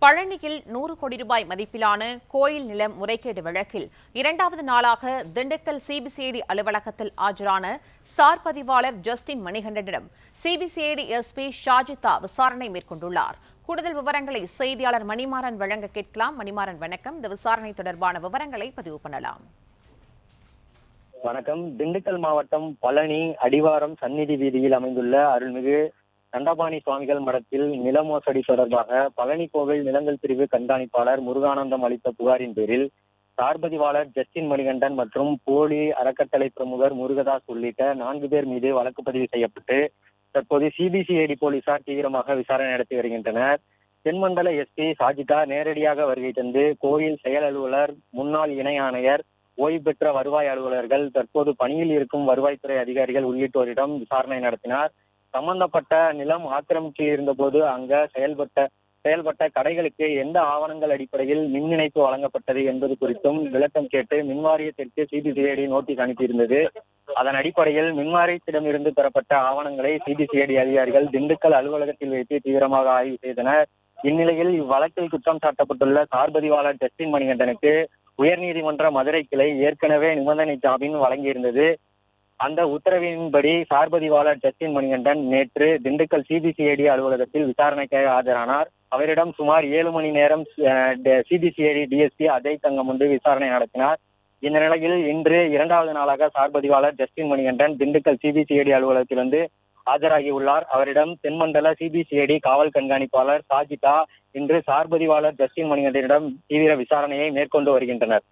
பழனியில் 100 கோடி ரூபாய் மதிப்பிலான கோயில் நிலம் முறைகேடு வழக்கில் இரண்டாவது நாளாக திண்டுக்கல் சிபிசிஐடி அலுவலகத்தில் ஆஜரான சார் பதிவாளர் ஜஸ்டின் மணிகண்டனிடம் சிபிசிஐடி எஸ்பி ஷாஜிதா விசாரணை மேற்கொண்டுள்ளார். கூடுதல் விவரங்களை செய்தியாளர் மணிமாறன் வழங்க கேட்கலாம். மணிமாறன், வணக்கம். இந்த விசாரணை தொடர்பான விவரங்களை பதிவு பண்ணலாம். வணக்கம். திண்டுக்கல் மாவட்டம் பழனி அடிவாரம் சந்நிதி வீதியில் அமைந்துள்ள அருள்மிகு தண்டபாணி சுவாமிகள் மடத்தில் நில மோசடி தொடர்பாக பழனி கோவில் நிலங்கள் பிரிவு கண்காணிப்பாளர் முருகானந்தம் அளித்த புகாரின் பேரில் சார்பதிவாளர் ஜஸ்டின் மணிகண்டன் மற்றும் போலி அறக்கட்டளை பிரமுகர் முருகதாஸ் உள்ளிட்ட 4 பேர் மீது வழக்கு பதிவு செய்யப்பட்டு தற்போது சிபிசிஐடி போலீசார் தீவிரமாக விசாரணை நடத்தி வருகின்றனர். தென்மண்டல எஸ்பி ஷாஜிதா நேரடியாக வருகை தந்து கோயில் செயல் அலுவலர், முன்னாள் இணை ஆணையர், ஓய்வு பெற்ற வருவாய் அலுவலர்கள், தற்போது பணியில் இருக்கும் வருவாய்த்துறை அதிகாரிகள் உள்ளிட்டோரிடம் விசாரணை நடத்தினார். சம்பந்தப்பட்ட நிலம் ஆக்கிரமிப்பில் இருந்தபோது அங்க செயல்பட்ட கடைகளுக்கு எந்த ஆவணங்கள் அடிப்படையில் மின் இணைப்பு வழங்கப்பட்டது என்பது குறித்தும் விளக்கம் கேட்டு மின்வாரியத்திற்கு சிபிசிஐடி நோட்டீஸ் அனுப்பியிருந்தது. அதன் அடிப்படையில் மின்வாரியத்திடமிருந்து பெறப்பட்ட ஆவணங்களை சிபிசிஐடி அதிகாரிகள் திண்டுக்கல் அலுவலகத்தில் வைத்து தீவிரமாக ஆய்வு செய்தனர். இந்நிலையில் இவ்வழக்கில் குற்றம் சாட்டப்பட்டுள்ள சார்பதிவாளர் ஜஸ்டின் மணிகண்டனுக்கு உயர்நீதிமன்ற மதுரை கிளை ஏற்கனவே நிபந்தனை ஜாமீன் வழங்கியிருந்தது. அந்த உத்தரவின்படி சார்பதிவாளர் ஜஸ்டின் மணிகண்டன் நேற்று திண்டுக்கல் சிபிசிஐடி அலுவலகத்தில் விசாரணைக்காக ஆஜரானார். அவரிடம் சுமார் 7 மணி நேரம் சிபிசிஐடி டிஎஸ்பி அஜய் தங்கமுண்டு விசாரணை நடத்தினார். இந்த நிலையில் இன்று இரண்டாவது நாளாக சார்பதிவாளர் ஜஸ்டின் மணிகண்டன் திண்டுக்கல் சிபிசிஐடி அலுவலகத்திலிருந்து ஆஜராகியுள்ளார். அவரிடம் தென்மண்டல சிபிசிஐடி காவல் கண்காணிப்பாளர் ஷாஜிதா இன்று சார்பதிவாளர் ஜஸ்டின் மணிகண்டனிடம் தீவிர விசாரணையை மேற்கொண்டு வருகின்றனர்.